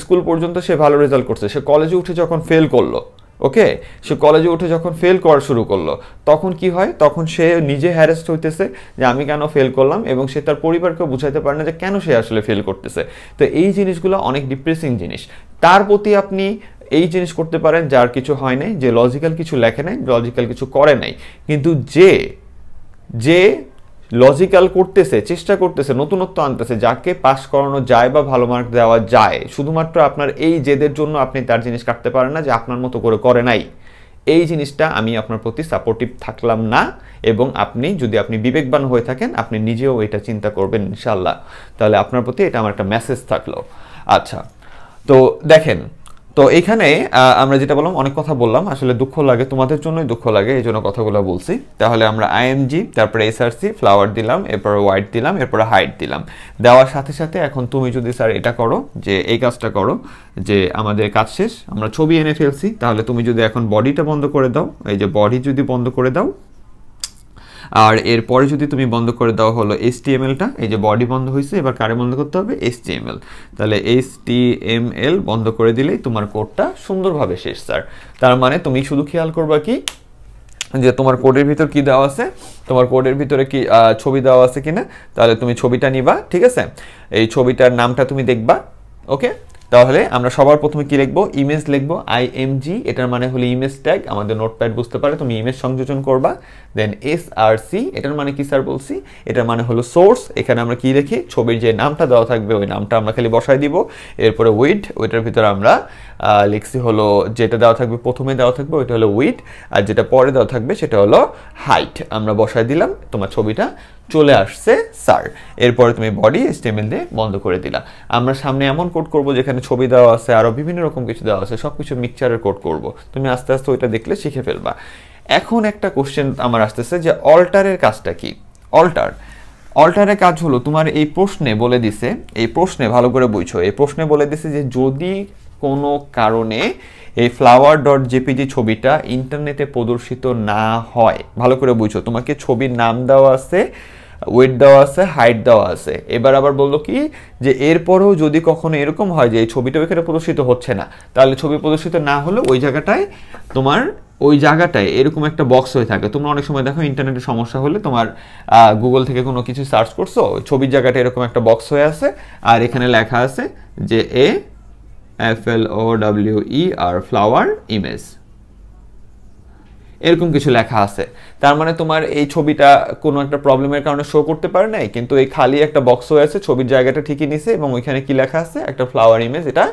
স্কুল পর্যন্ত সে ভালো রেজাল্ট করছে, সে কলেজে উঠে যখন ফেল করলো, ওকে, সে কলেজে উঠে যখন ফেল করা শুরু করলো, তখন কি হয়, তখন সে নিজে হ্যারাসড হইতেছে যে আমি কেন ফেল করলাম, এবং সে তার পরিবারকেও বুঝাইতে পারে না যে কেন সে আসলে ফেল করতেছে। তো এই জিনিসগুলো অনেক ডিপ্রেসিং জিনিস। তার প্রতি আপনি এই জিনিস করতে পারেন, যার কিছু হয় নাই, যে লজিক্যাল কিছু লেখে নাই, লজিক্যাল কিছু করে নাই, কিন্তু যে লজিক্যাল করতেছে, চেষ্টা করতেছে, নতুনত্ব আনতেছে, যাকে পাস করানো যায় বা ভালো মার্ক দেওয়া যায়, শুধুমাত্র আপনার এই জেদের জন্য আপনি তার জিনিস কাটতে পারেন না যে আপনার মতো করে নাই। এই জিনিসটা আমি আপনার প্রতি সাপোর্টিভ থাকলাম না, এবং যদি আপনি বিবেকবান হয়ে থাকেন, আপনি নিজেও এটা চিন্তা করবেন ইনশাল্লাহ। তাহলে আপনার প্রতি এটা আমার একটা মেসেজ থাকলো। আচ্ছা, তো দেখেন, তো এখানে আমরা যেটা বললাম, অনেক কথা বললাম, আসলে দুঃখ লাগে, তোমাদের জন্যই দুঃখ লাগে, এই জন্য কথাগুলো বলছি। তাহলে আমরা আইএমজি, তারপরে এসআরসি, ফ্লাওয়ার দিলাম, এরপরে হোয়াইট দিলাম, এরপরে হাইট দিলাম। দেওয়ার সাথে সাথে এখন তুমি যদি স্যার এটা করো, যে এই কাজটা করো, যে আমাদের কাজ শেষ, আমরা ছবি এনে ফেলছি, তাহলে তুমি যদি এখন বডিটা বন্ধ করে দাও, এই যে বডি যদি বন্ধ করে দাও, আর এরপরে যদি তুমি বন্ধ করে দাও হলো HTML-টা, এই যে বডি বন্ধ হয়েছে, এবার কারে বন্ধ করতে হবে, HTML। তাহলে HTML বন্ধ করে দিলেই তোমার কোডটা সুন্দরভাবে শেষ স্যার। তার মানে তুমি শুধু খেয়াল করবা কি, যে তোমার কোডের ভিতর কি দেওয়া আছে, তোমার কোডের ভিতরে কি ছবি দেওয়া আছে কিনা, তাহলে তুমি ছবিটা নিবা, ঠিক আছে, এই ছবিটার নামটা তুমি দেখবা, ওকে। তাহলে আমরা সবার প্রথমে কি লিখবো, ইমেজ লিখবো, IMG, এটার মানে হলো ইমেজ ট্যাগ, আমাদের নোটপ্যাড বুঝতে পারে, তুমি ইমেজ সংযোজন করবা। দেন SRC, এটার মানে কি স্যার বলছি, এটার মানে হলো সোর্স, এখানে আমরা কি লিখি, ছবির যে নামটা দেওয়া থাকবে ওই নামটা আমরা খালি বসাই দিব। এরপরে ওইটার ভিতরে আমরা লিখছি হলো, যেটা দেওয়া থাকবে প্রথমে দেওয়া থাকবে ওইটা হলো উইড, আর যেটা পরে দেওয়া থাকবে সেটা হলো হাইট, আমরা বসাই দিলাম, তোমার ছবিটা চলে আসছে স্যার। এরপরে তুমি বডি HTML দিয়ে বন্ধ করে দিলা। আমরা সামনে এমন কোড করব যেখানে ছবি দেওয়া আছে, আরো বিভিন্ন রকম কিছু দেওয়া আছে, সবকিছু মিক্সচারের কোড করব, তুমি আস্তে আস্তে ওইটা দেখলে শিখে ফেলবা। এখন একটা কোশ্চেন আমার আসতেছে যে অল্টারের কাজটা কি। অল্টারের কাজ হলো, তোমার এই প্রশ্নে বলে দিছে, এই প্রশ্নে ভালো করে বুঝছো, এই প্রশ্নে বলে দিছে যে যদি কোনো কারণে এই flower.jpg ছবিটা ইন্টারনেটে প্রদর্শিত না হয়, ভালো করে বুঝছো, তোমাকে ছবির নাম দেওয়া আছে, ওয়েট দেওয়া আছে, হাইট দেওয়া আছে। এবার আবার বললো কি, যে এরপরেও যদি কখনো এরকম হয় যে এই ছবিটা ওইখানে প্রদর্শিত হচ্ছে না, তাহলে ছবি প্রদর্শিত না হলে ওই জায়গাটায় এরকম একটা বক্স হয়ে থাকে। তোমরা অনেক সময় দেখো ইন্টারনেটে সমস্যা হলে, তোমার গুগল থেকে কোনো কিছু সার্চ করছো, ছবির জায়গাটা এরকম একটা বক্স হয়ে আছে, আর এখানে লেখা আছে যে FLOWER ফ্লাওয়ার ইমেজ, এরকম কিছু লেখা আছে। তার মানে তোমার এই ছবিটা কোনো একটা প্রবলেমের কারণে শো করতে পারে নাই, কিন্তু এই খালি একটা বক্স হয়ে আছে, ছবির জায়গাটা ঠিকই নিছে, এবং ওইখানে কি লেখা আছে, একটা ফ্লাওয়ার ইমেজ, এটা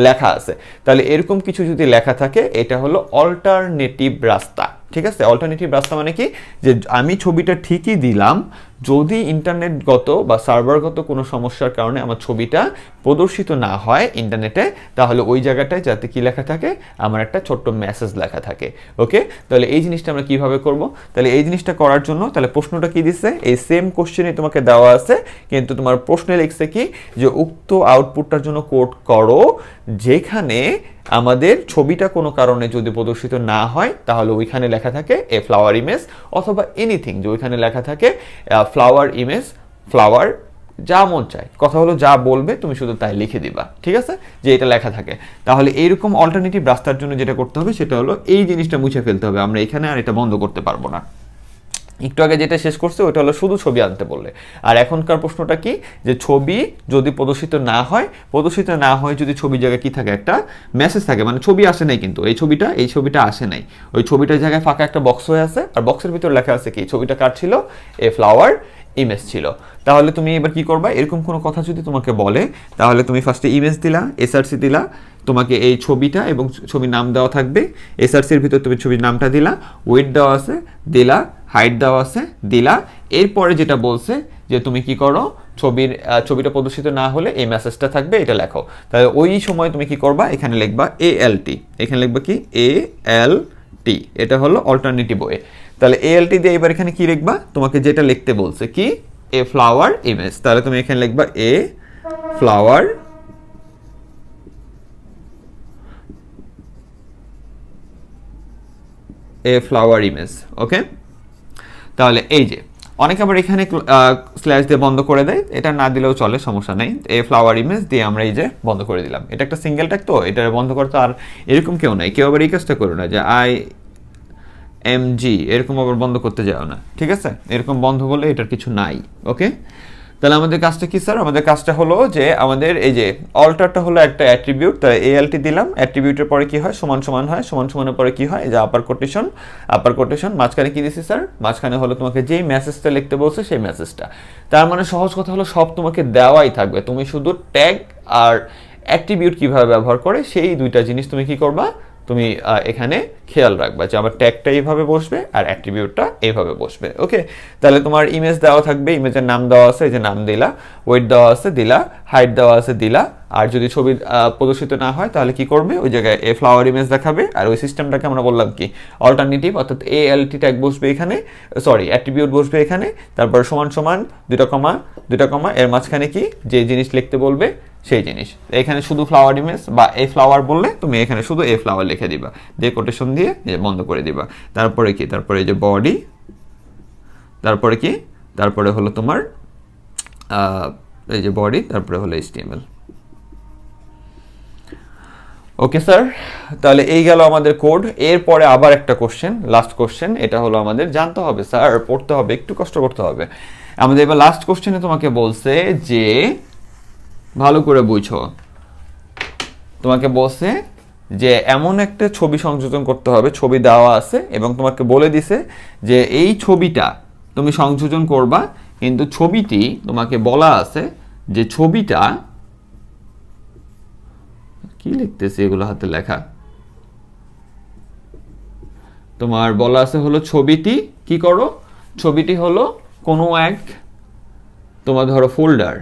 লেখা আছে। তাহলে এরকম কিছু যদি লেখা থাকে, এটা হলো অল্টারনেটিভ রাস্তা, ঠিক আছে। অল্টারনেটিভ রাস্তা মানে কি, যে আমি ছবিটা ঠিকই দিলাম, যদি ইন্টারনেটগত বা সার্ভারগত কোনো সমস্যার কারণে আমার ছবিটা প্রদর্শিত না হয় ইন্টারনেটে, তাহলে ওই জায়গাটায় যাতে কি লেখা থাকে, আমার একটা ছোট্ট মেসেজ লেখা থাকে। ওকে, তাহলে এই জিনিসটা আমরা কিভাবে করব? তাহলে এই জিনিসটা করার জন্য তাহলে প্রশ্নটা কি দিচ্ছে, এই সেম কোশ্চেনই তোমাকে দেওয়া আছে, কিন্তু তোমার প্রশ্নে লিখছে কি যে উক্ত আউটপুটটার জন্য কোড করো যেখানে আমাদের ছবিটা কোনো কারণে যদি প্রদর্শিত না হয় তাহলে ওইখানে লেখা থাকে এ ফ্লাওয়ার ইমেজ, অথবা এনিথিং যে ওইখানে লেখা থাকে ফ্লাওয়ার ইমেজ, ফ্লাওয়ার, যা মন চায়, কথা হলো যা বলবে তুমি শুধু তাই লিখে দিবা, ঠিক আছে, যে এটা লেখা থাকে। তাহলে এইরকম অল্টারনেটিভ রাস্তার জন্য যেটা করতে হবে সেটা হলো এই জিনিসটা মুছে ফেলতে হবে, আমরা এখানে আর এটা বন্ধ করতে পারবো না। একটু আগে যেটা শেষ করছে ওটা হলো শুধু ছবি আনতে বললে, আর এখনকার প্রশ্নটা কি যে ছবি যদি প্রদর্শিত না হয়, যদি ছবির জায়গায় কি থাকে, একটা মেসেজ থাকে, মানে ছবি আসে নাই, কিন্তু এই ছবিটা আসে নাই, ওই ছবিটার জায়গায় ফাঁকা একটা বক্স হয়ে আছে, আর বক্সের ভিতর লেখা আছে কি ছবিটা কার ছিল, এ ফ্লাওয়ার ইমেজ ছিল। তাহলে তুমি এবার কি করবা, এরকম কোনো কথা যদি তোমাকে বলে তাহলে তুমি ফার্স্টে ইমেজ দিলা, এসআরসি দিলা, তোমাকে এই ছবিটা এবং ছবির নাম দেওয়া থাকবে, এসআরসির ভিতর তুমি ছবির নামটা দিলা, ওয়েট দেওয়া আছে দিলা, হাইট দেওয়া আছে দিলা, এরপরে যেটা বলছে যে তুমি কি করো, ছবিটা প্রদর্শিত না হলে এই মেসেজটা থাকবে, এটা লেখো। তাহলে ওই সময় তুমি কি করবা, এখানে লিখবা ALT, এখানে লিখবা কি ALT, এটা হলো অল্টারনেটিভ ওয়ে। তাহলে ALT দিয়ে এবার এখানে কি লিখবা, তোমাকে যেটা লিখতে বলছে কি এ ফ্লাওয়ার ইমেজ, তাহলে তুমি এখানে লিখবা এ ফ্লাওয়ার ইমেজ। ওকে, তাহলে এই যে অনেকে আবার এখানে স্ল্যাশ দিয়ে বন্ধ করে দেয়, এটা না দিলেও চলে, সমস্যা নেই, এ ফ্লাওয়ার ইমেজ দিয়ে আমরা এই যে বন্ধ করে দিলাম। এটা একটা সিঙ্গেল ট্যাগ, তো এটা বন্ধ করতে আর এরকম কেউ নাই, কেউ আবার এই কাজটা করো না যে IMG এরকম আবার বন্ধ করতে যাও না, ঠিক আছে, এরকম বন্ধ বলে এটার কিছু নাই। ওকে, তাহলে আমাদের কাজটা কি স্যার, আমাদের কাজটা হলো যে আমাদের এই যে অল্টারটা হলো একটা অ্যাট্রিবিউট, তাই ALT দিলাম, অ্যাট্রিবিউটের পরে কি হয়, সমান সমান হয়, সমান সমানের পরে কি হয়, এই যে আপার কোটেশন, মাঝখানে কি দিছি স্যার, মাঝখানে হলো তোমাকে যেই মেসেজটা লিখতে বলছে সেই মেসেজটা। তার মানে সহজ কথা হলো সব তোমাকে দেওয়াই থাকবে, তুমি শুধু ট্যাগ আর অ্যাট্রিবিউট কিভাবে ব্যবহার করে সেই দুইটা জিনিস তুমি কি করবা, তুমি এখানে খেয়াল রাখবা যে আমার ট্যাগটা এইভাবে বসবে আর অ্যাট্রিবিউটটা এইভাবে বসবে। ওকে, তাহলে তোমার ইমেজ দেওয়া থাকবে, ইমেজের নাম দেওয়া আছে, এই যে নাম দিলা, ওয়েট দেওয়া আছে দিলা, হাইট দেওয়া আছে দিলা, আর যদি ছবি প্রদর্শিত না হয় তাহলে কি করবে, ওই জায়গায় এ ফ্লাওয়ার ইমেজ দেখাবে, আর ওই সিস্টেমটাকে আমরা বললাম কি অল্টারনেটিভ, অর্থাৎ ALT ট্যাগ বসবে এখানে, সরি অ্যাট্রিবিউট বসবে এখানে, তারপর সমান সমান দুটা কমা, এর মাঝখানে কি যে জিনিস লিখতে বলবে সেই জিনিস, এখানে শুধু ফ্লাওয়ার ইমেজ বা এ ফ্লাওয়ার বললে তুমি এখানে শুধু এ ফ্লাওয়ার লিখে দিবা, দিয়ে কোটেশন দিয়ে বন্ধ করে দিবা। তারপরে কি, তারপরে এই যে বডি, তারপরে কি, তারপরে হলো তোমার এই যে বডি, তারপরে হলো HTML। ওকে স্যার, তাহলে এই গেল আমাদের কোড। এরপরে আবার একটা কোশ্চেন, লাস্ট কোশ্চেন, এটা হলো আমাদের জানতে হবে স্যার, পড়তে হবে, একটু কষ্ট করতে হবে আমাদের। এবার লাস্ট কোশ্চেনে তোমাকে বলছে যে ভালো করে বুঝো, তোমাকে বলছে যে এমন একটা ছবি সংযোজন করতে হবে, ছবি দেওয়া আছে এবং তোমাকে বলে দিছে যে এই ছবিটা তুমি সংযোজন করবা, কিন্তু ছবিটি তোমাকে বলা আছে যে ছবিটা কি লিখতেছি, এগুলো হাতে লেখা, তোমার বলা আছে হলো ছবিটি কি করো, ছবিটি হলো কোনো এক তোমার ধরো ফোল্ডার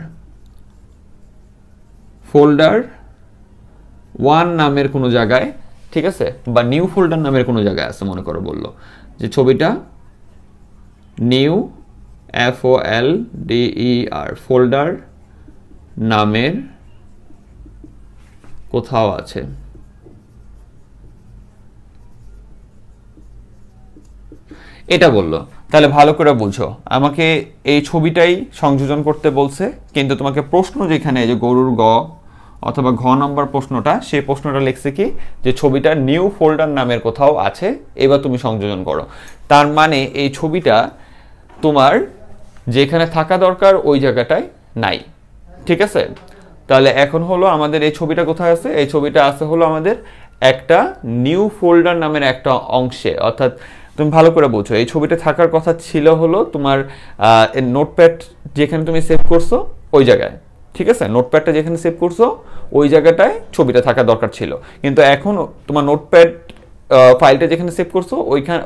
1 নামের কোনো জায়গায়, ঠিক আছে, বা নিউ ফোল্ডার নামের কোনো জায়গায় আছে, মনে করো বললো যে ছবিটা নিউ FOLDER ফোল্ডার নামের কোথাও আছে। এটা বললো, তাহলে ভালো করে বুঝো, আমাকে এই ছবিটাই সংযোজন করতে বলছে, কিন্তু তোমাকে প্রশ্ন যেখানে যে গরুর গ অথবা ঘ নম্বর প্রশ্নটা, সেই প্রশ্নটা লিখছে কি যে ছবিটা নিউ ফোল্ডার নামের কোথাও আছে, এবার তুমি সংযোজন করো। তার মানে এই ছবিটা তোমার যেখানে থাকা দরকার ওই জায়গাটায় নাই, ঠিক আছে। তাহলে এখন হলো আমাদের এই ছবিটা কোথায় আছে, এই ছবিটা আছে হলো আমাদের একটা নিউ ফোল্ডার নামের একটা অংশে, অর্থাৎ তুমি ভালো করে বোঝো, এই ছবিটা থাকার কথা ছিল হলো তোমার নোটপ্যাড যেখানে তুমি সেভ করছো ওই জায়গায়, ঠিক আছে, নোটপ্যাডটা যেখানে সেভ করছো ওই জায়গাটায় ছবিটা থাকা দরকার ছিল, কিন্তু এখন তোমার নোটপ্যাড ফাইলটা যেখানে সেভ করছো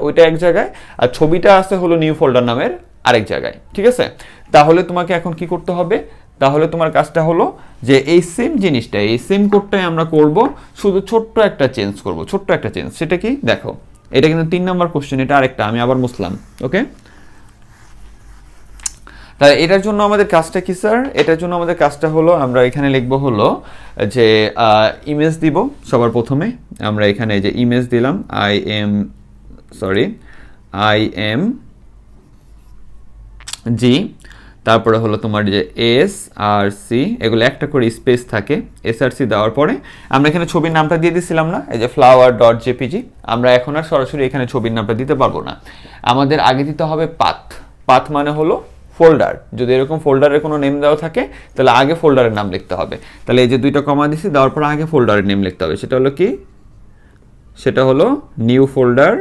ওইটা এক জায়গায়, আর ছবিটা আছে হলো নিউ ফোল্ডার নামের আরেক জায়গায়, ঠিক আছে? তাহলে তোমাকে এখন কি করতে হবে, তাহলে তোমার কাজটা হলো যে এই সেম জিনিসটা, এই সেম কোডটাই আমরা করব, শুধু ছোট্ট একটা চেঞ্জ করব, ছোট্ট একটা চেঞ্জ। সেটা কি দেখো, এটা কিন্তু 3 নম্বর কোশ্চেন, এটা আরেকটা আমি আবার মুছলাম। ওকে, তাহলে এটার জন্য আমাদের কাজটা কি স্যার? এটার জন্য আমাদের কাজটা হলো আমরা এখানে লিখবো হলো যে ইমেজ দিব সবার প্রথমে। আমরা এখানে যে ইমেজ দিলাম আই এম জি, তারপরে হলো তোমার যে এস আর সি, এগুলো একটা করে স্পেস থাকে। এস আর সি দেওয়ার পরে আমরা এখানে ছবির নামটা দিয়ে দিছিলাম না, এই যে flower.jpg। আমরা এখন আর সরাসরি এখানে ছবির নামটা দিতে পারবো না, আমাদের আগে দিতে হবে পাথ। পাথ মানে হলো ফোল্ডার। যদি এরকম ফোল্ডারের কোনো নেম দেওয়া থাকে তাহলে আগে ফোল্ডারের নাম লিখতে হবে। তাহলে এই যে 2টা কমা দিছি, দেওয়ার পর আগে ফোল্ডারের নেম লিখতে হবে। সেটা হলো কি, সেটা হলো নিউ ফোল্ডার।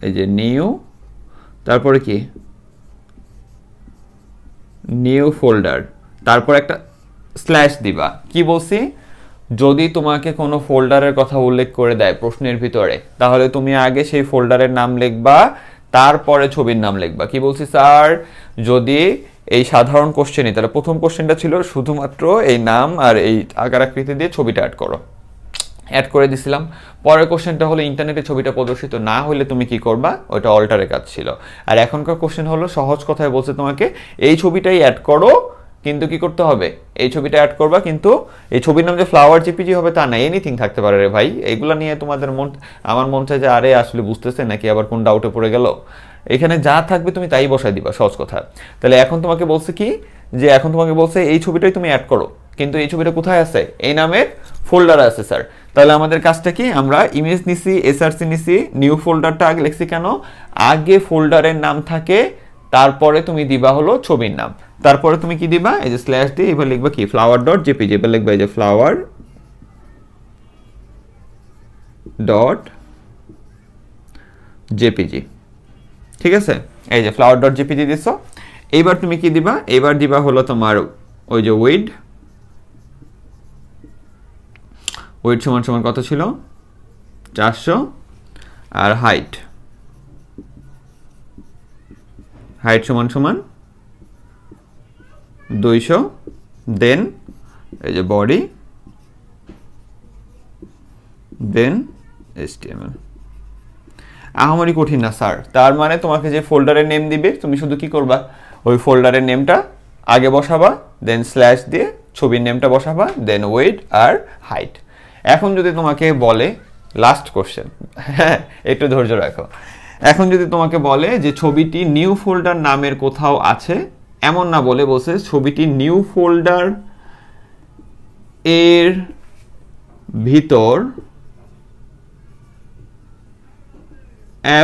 এই যে নিউ, তারপরে কি নিউ ফোল্ডার, তারপর একটা স্ল্যাশ দিবা। কি বলছি, যদি তোমাকে কোনো ফোল্ডারের কথা উল্লেখ করে দেয় প্রশ্নের ভিতরে, তাহলে তুমি আগে সেই ফোল্ডারের নাম লিখবা, তারপরে ছবির নাম লিখবা। কি বলছি স্যার, যদি এই সাধারণ কোশ্চেনই, তাহলে প্রথম কোশ্চেনটা ছিল শুধুমাত্র এই নাম আর এই আকার আকৃতি দিয়ে ছবিটা অ্যাড করো, অ্যাড করে দিছিলাম। পরের কোশ্চেনটা হলো ইন্টারনেটে ছবিটা প্রদর্শিত না হলে তুমি কি করবা, ওটা অল্টারের কাজ ছিল। আর এখনকার কোশ্চেন হলো সহজ কথায় বলছে তোমাকে এই ছবিটাই অ্যাড করো, কিন্তু কি করতে হবে, এই ছবিটা অ্যাড করবা, কিন্তু এই ছবির নাম যে flower.jpg হবে তা না, এনিথিং থাকতে পারে রে ভাই। এইগুলো নিয়ে তোমাদের আমার মন চায় যে আরে আসলে বুঝতেছে নাকি আবার কোন ডাউটে পড়ে গেল। এখানে যা থাকবে তুমি তাই বসাই দিবা, সহজ কথা। তাহলে এখন তোমাকে বলছে কি, যে এখন তোমাকে বলছে এই ছবিটাই তুমি অ্যাড করো, কিন্তু এই ছবিটা কোথায় আছে, এই নামের ফোল্ডারে আছে স্যার। তাহলে আমাদের কাজটা কি, আমরা ইমেজ নিছি, এসআরসি নিছি, নিউ ফোল্ডারটা আগে লিখছি কেন, আগে ফোল্ডারের নাম থাকে, তারপরে তুমি দিবা হলো ছবির নাম, তারপরে তুমি কি দিবা, এই যে স্ল্যাশ দিয়ে এবার লিখবা কি flower.jpg, এবার লিখবা এই যে flower.jpg, ঠিক আছে? এই যে flower.jpg দিছো। এইবার তুমি কি দিবা, এবার দিবা হলো তোমার ওই যে উইড সমান সমান কত ছিল 400, আর হাইট সমান সমান 200, দেন এই যে বডি, দেন HTML। আহামরি কঠিন না স্যার। তার মানে তোমাকে যে ফোল্ডারের নেম দিবে তুমি শুধু কি করবা, ওই ফোল্ডারের নেমটা আগে বসাবা, দেন স্ল্যাশ দিয়ে ছবির নেমটা বসাবা, দেন ওয়েট আর হাইট। এখন যদি তোমাকে বলে, লাস্ট কোশ্চেন, হ্যাঁ একটু ধৈর্য রাখো, এখন যদি তোমাকে বলে যে ছবিটি নিউ ফোল্ডার নামের কোথাও আছে, এমন না বলে বলছে ছবিটি নিউ ফোল্ডার এর ভিতর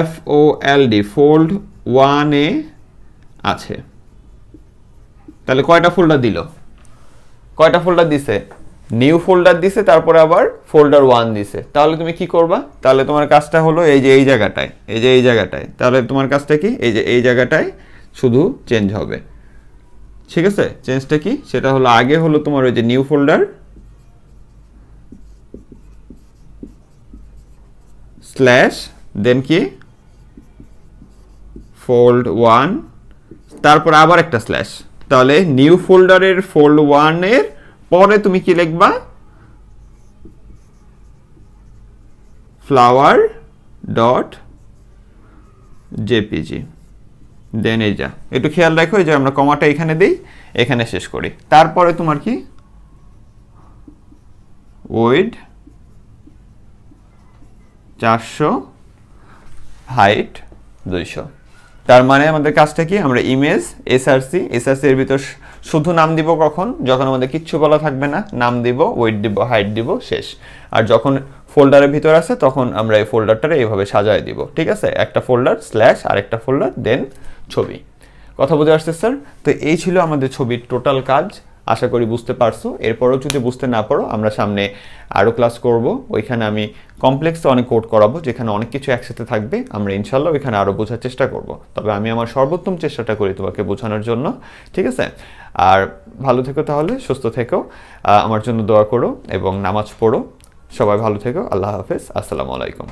FOLD ফোল্ড 1 এ আছে। তাহলে কয়টা ফোল্ডার দিল, কয়টা ফোল্ডার দিছে, নিউ ফোল্ডার দিছে, তারপরে আবার ফোল্ডার 1 দিছে। তাহলে তুমি কি করবা, তাহলে তোমার কাজটা হলো এই যে এই জায়গাটায়, এই যে এই জায়গাটায়, তাহলে তোমার কাজটা কি, এই যে এই জায়গাটায় শুধু চেঞ্জ হবে, ঠিক আছে? চেঞ্জটা কি, সেটা হলো আগে হলো তোমার ওই যে নিউ ফোল্ডার স্ল্যাশ, দেন কি ফোল্ড 1, তারপর আবার একটা স্ল্যাশ। তাহলে নিউ ফোল্ডারের ফোল্ড 1 এর পরে তুমি কি লিখবা, flower.jpg, দেন এই যা একটু খেয়াল রাখো, এই যে আমরা কমাটা এখানে দেই, এখানে শেষ করি। তারপরে তোমার কি উইড 400, হাইট 200। তার মানে আমাদের কাজটা কি, আমরা ইমেজ এসআরসি এর ভিতর শুধু নাম দিব কখন, যখন আমাদের কিচ্ছু বলা থাকবে না, নাম দিব, ওয়েট দিব, হাইট দিব, শেষ। আর যখন ফোল্ডারের ভিতর আছে তখন আমরা এই ফোল্ডারটারে এইভাবে সাজায় দিব, ঠিক আছে? একটা ফোল্ডার স্ল্যাশ আরেকটা ফোল্ডার, দেন ছবি। কথা বুঝে আসছে স্যার? তো এই ছিল আমাদের ছবির টোটাল কাজ, আশা করি বুঝতে পারছো। এরপরও যদি বুঝতে না পারো, আমরা সামনে আরও ক্লাস করব, ওইখানে আমি কমপ্লেক্সে অনেক কোড করাবো, যেখানে অনেক কিছু একসাথে থাকবে। আমরা ইনশাল্লাহ ওইখানে আরও বোঝার চেষ্টা করব, তবে আমি আমার সর্বোত্তম চেষ্টাটা করি তোমাকে বোঝানোর জন্য, ঠিক আছে? আর ভালো থেকো, তাহলে সুস্থ থেকো, আমার জন্য দোয়া করো এবং নামাজ পড়ো। সবাই ভালো থেকো, আল্লাহ হাফেজ, আসসালামু আলাইকুম।